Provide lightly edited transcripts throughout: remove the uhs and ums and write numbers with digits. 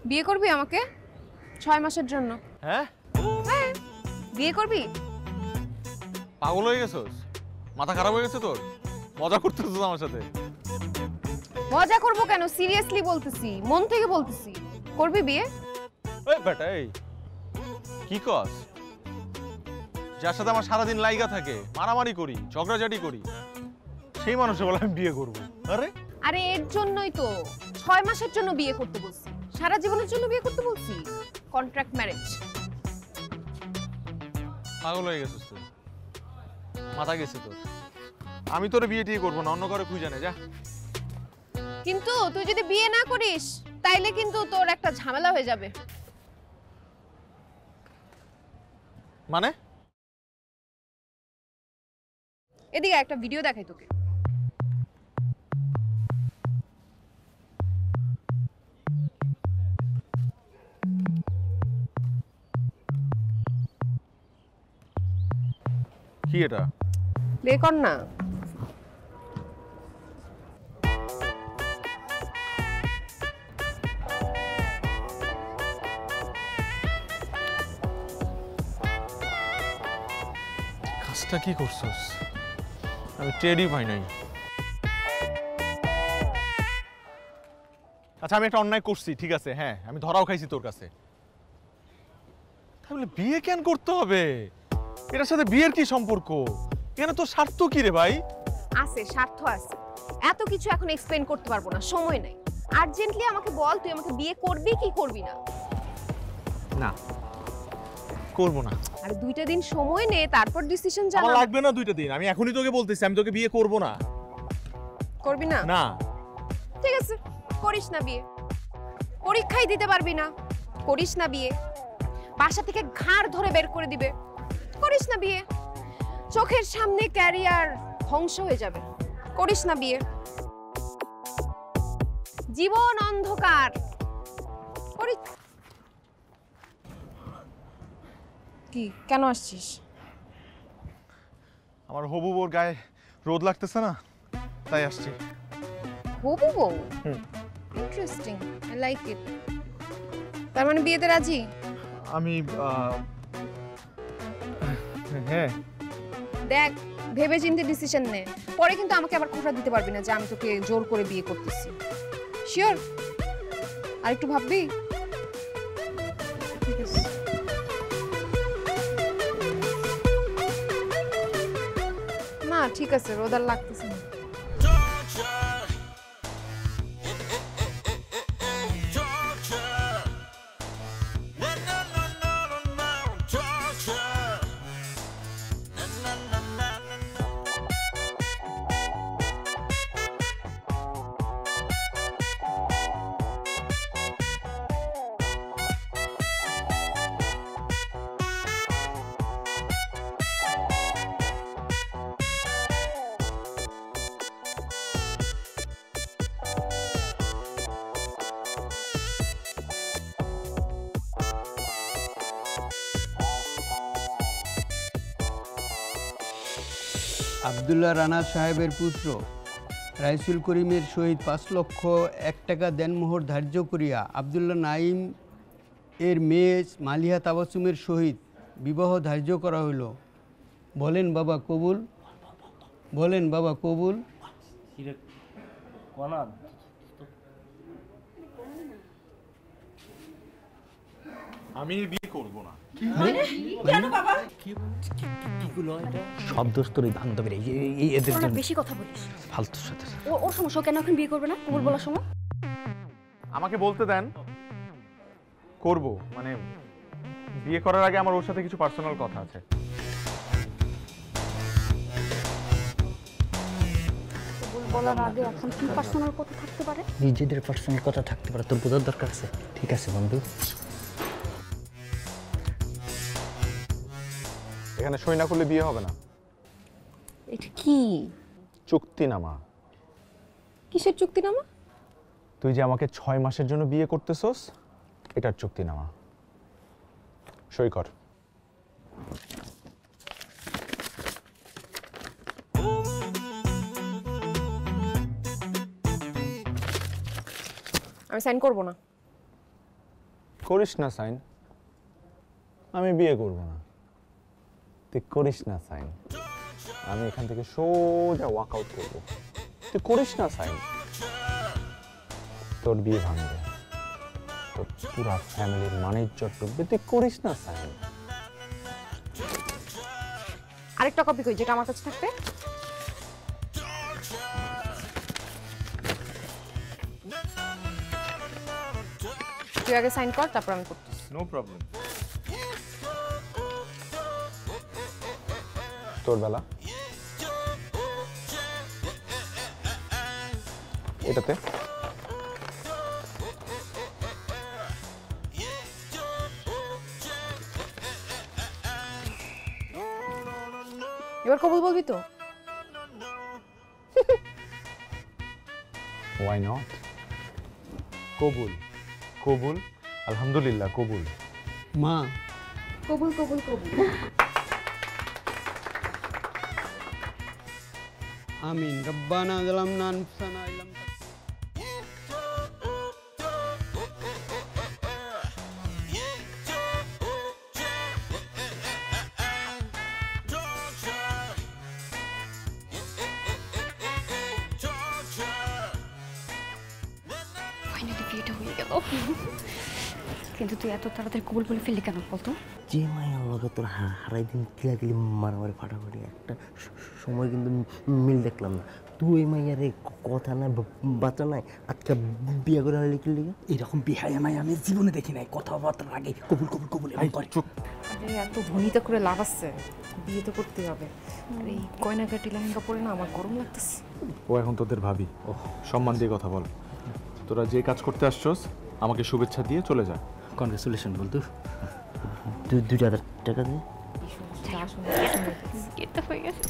বিয়ে করবি আমাকে 6 মাসের জন্য? হ্যাঁ হ্যাঁ, বিয়ে করবি? পাগল হয়ে গেছস? মাথা খারাপ হয়ে গেছে তোর? মজা করতেছিস আমার সাথে? মজা করব কেন, সিরিয়াসলি বলতেছি, মন থেকে বলতেছি। করবি বিয়ে? এই বেটা এই কি কস? যার সাথে আমার সারাদিন লাইগা থাকে, মারামারি করি, ঝগড়াঝাটি করি, সেই মানুষে বলে আমি বিয়ে করব। আরে আরে এর জন্যই তো 6 মাসের জন্য বিয়ে করতে বলছি, সারা জীবনের জন্য বিয়ে করতে বলছি। Contract marriage. পাগল হয়ে গেছিস তুই, মাথা গেছে তোর। আমি তোর বিয়ে টিয়ে করবো না, অন্য কারো খুঁজে নে যা। কিন্তু তুই যদি বিয়ে না করিস তাইলে কিন্তু তোর একটা ঝামেলা হয়ে যাবে। মানে? এদিকে একটা ভিডিও দেখাই তোকে। কি এটা? প্লে কর না। কাজটা কি করছস? আমি টেরই পাই নাই। আচ্ছা আমি একটা অন্যায় করছি, ঠিক আছে, হ্যাঁ আমি ধরাও খাইছি তোর কাছে। তাহলে বিয়ে কেন করতে হবে? এটার সাথে বিয়ের কি সম্পর্ক? এখানে তোর স্বার্থ কি রে ভাই? আছে, স্বার্থ আছে। এত কিছু এখন এক্সপ্লেইন করতে পারবো না, সময় নাই। আর্জেন্টলি আমাকে বল, তুই আমাকে বিয়ে করবি কি করবি না? না করবো না। আর 2টা দিন সময় নে, তারপর ডিসিশন আমার জানা। লাগবে না 2টা দিন, আমি এখনই তোকে বলতেছি আমি তোকে বিয়ে করবো না। করবি না? না। ঠিক আছে, করিস না বিয়ে। পরীক্ষাই দিতে পারবি না, করিস না বিয়ে। বাসা থেকে ঘাড় ধরে বের করে দিবে, করিস না বিয়ে। চোখের সামনে ক্যারিয়ার ধ্বংস হয়ে যাবে, করিস না বিয়ে। জীবন অন্ধকার, করিস। কি কেন আসছিস? আমার হবু বউর গায়ে রোদ লাগতেছে না, তাই আসছি। হবু বউ? Hmm. Interesting, I like it. তার মানে বিয়েতে রাজি? আমি হ্যাঁ। দেখ, ভেবে চিন্তে ডিসিশন নে, পরে কিন্তু আমাকে আবার খোঁটা দিতে পারবি না যে আমি তোকে জোর করে বিয়ে করতেছি। শিওর? আর একটু ভাববি? ঠিক আছে। না ঠিক আছে, রোদ আর লাগতেছে না। আব্দুল্লাহ রানা সাহেবের পুত্র রাইসুল করিমের সহিত 5,01,000 টাকা দেনমোহর ধার্য করিয়া আব্দুল্লাহ নাইম এর মেয়ে মালিহা তাবাসুমের সহিত বিবাহ ধার্য করা হইল। বলেন বাবা কবুল, বলেন বাবা কবুল। আমি বিয়ে করব না। কেন বাবা? সব দোষ তোর এই বান্ধবীর, এই এদের জন্য। বেশি কথা বলিস। ফালতুর সাথে ওর সমস্যা, কেন এখন বিয়ে করবে না কবুল বলার সময়? আমাকে বলতে দেন, করব মানে বিয়ে করার আগে আমার ওর সাথে কিছু পার্সোনাল কথা আছে। কবুল বলার আগে এখন কি পার্সোনাল কথা থাকতে পারে? নিজেদের পার্সোনাল কথা থাকতে পারে, তোর বোঝার দরকার আছে। ঠিক আছে বন্ধু, এখানে সই না করলে বিয়ে হবে না। এটা কি চুক্তিনামা। কিসের চুক্তিনামা? তুই যে আমাকে 6 মাসের জন্য বিয়ে করতেছস, এটার চুক্তিনামা। সই কর। আমি সাইন করব না। করিস না সাইন, আমি বিয়ে করব না। তুই করিস না সাইন, আমি এখান থেকে সোজা ওয়াক আউট করব। তুই করিস না সাইন, তোর বিয়ে ভাঙবে, তোর পুরা ফ্যামিলির মানের ইজ্জত ডুববে। তুই করিস না সাইন। আরেকটা কপি কই, যেটা আমার কাছে থাকবে। তুই আগে সাইন কর, তারপর আমি করতেছি। No problem. তোর বেলা এটাতে এবার কবুল বলবি তো? Why not? কবুল কবুল, আলহামদুলিল্লাহ কবুল। মা, কবুল কবুল কবুল। আমিন। রব্বানা যালামনা আনফুসানা ইল্লাম ফাইনালি বিয়েটা হয়ে গেল। কিন্তু তুই এত তাড়াতাড়ি কবুল বলে ফেললি কেন বলতো? যে মায়ের লগে তোর হারাই দিন কিলাকিলি মারামারি ফাটাফাটি একটা সময় কিন্তু মিল দেখলাম না। তুই ওই মাইয়ারে কথা নাই বাচ্চা নাই আজকে বিয়ে করে আনলি কি লিগে? এরকম বিহায়া মাই আমি জীবনে দেখি নাই। কথাবার্তার আগে কবুল কবুল কবুল এমন করে। চুপ। আরে এত ভনিতা করে লাভ আছে, বিয়ে তো করতে হবে। আর এই গয়নাগাটি লেহেঙ্গা পরে না আমার গরম লাগতেছে। ও এখন তোদের ভাবি, সম্মান দিয়ে কথা বল। তোরা যে কাজ করতে আসছস আমাকে শুভেচ্ছা দিয়ে চলে যা। কনগ্রেচুলেশন বলতো 2,000 টাকা দে। বিয়েটা হয়ে গেছে।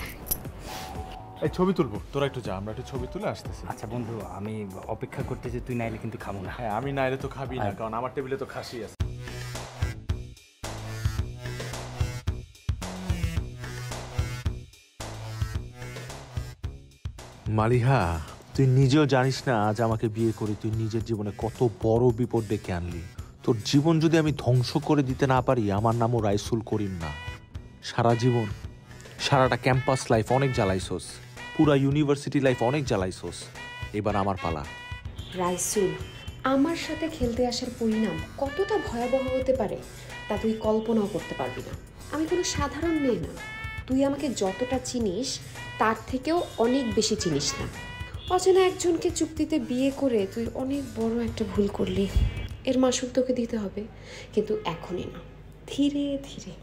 এই ছবি তুলবো, তোরা একটু যা, আমরা একটু ছবি তুলে আসতেছি। আচ্ছা বন্ধু, আমি অপেক্ষা করতেছি, তুই নাইলে কিন্তু খাবো না। হ্যাঁ, আমি নাইলে তো খাবি না, কারণ আমার টেবিলে তো খাসি আছে। মালিহা, তুই নিজেও জানিস না আজ আমাকে বিয়ে করে তুই নিজের জীবনে কত বড় বিপদ ডেকে আনলি। তোর জীবন যদি আমি ধ্বংস করে দিতে না পারি, আমার নামও রাইসুল করিম না। সারা জীবন, সারাটা ক্যাম্পাস লাইফ অনেক জ্বালাইছোস, পুরা ইউনিভার্সিটি লাইফ অনেক জ্বালাইছোস। এবার আমার পালা। রাইসুল, আমার সাথে খেলতে আসার পরিণাম কতটা ভয়াবহ হতে পারে তা তুই কল্পনাও করতে পারবি না। আমি কোনো সাধারণ মেয়ে না। তুই আমাকে যতটা চিনিস তার থেকেও অনেক বেশি চিনিস না। অচেনা একজনকে চুক্তিতে বিয়ে করে তুই অনেক বড় একটা ভুল করলি। এর মাসুল তোকে দিতে হবে, কিন্তু এখনই না, ধীরে ধীরে।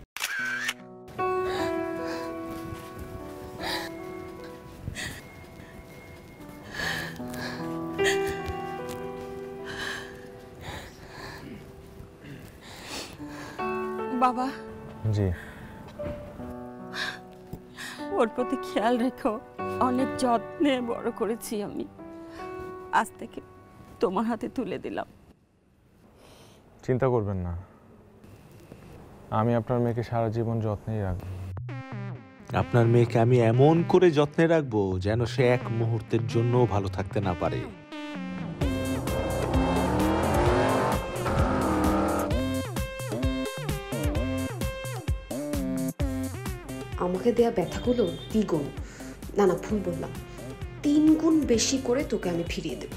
বাবা, জি। ওর প্রতি খেয়াল রেখো। অনেক যত্নে বড় করেছি আমি, আজ থেকে তোমার হাতে তুলে দিলাম। চিন্তা করবেন না, আমি আপনার মেয়েকে সারা জীবন যত্নেই রাখবো। আপনার মেয়েকে আমি এমন করে যত্নে রাখবো যেন সে এক মুহূর্তের জন্যও ভালো থাকতে না পারে। আমাকে দেয়া ব্যথাগুলো দ্বিগুণ, না ভুল বললাম, 3 গুণ বেশি করে তোকে আমি ফিরিয়ে দেব।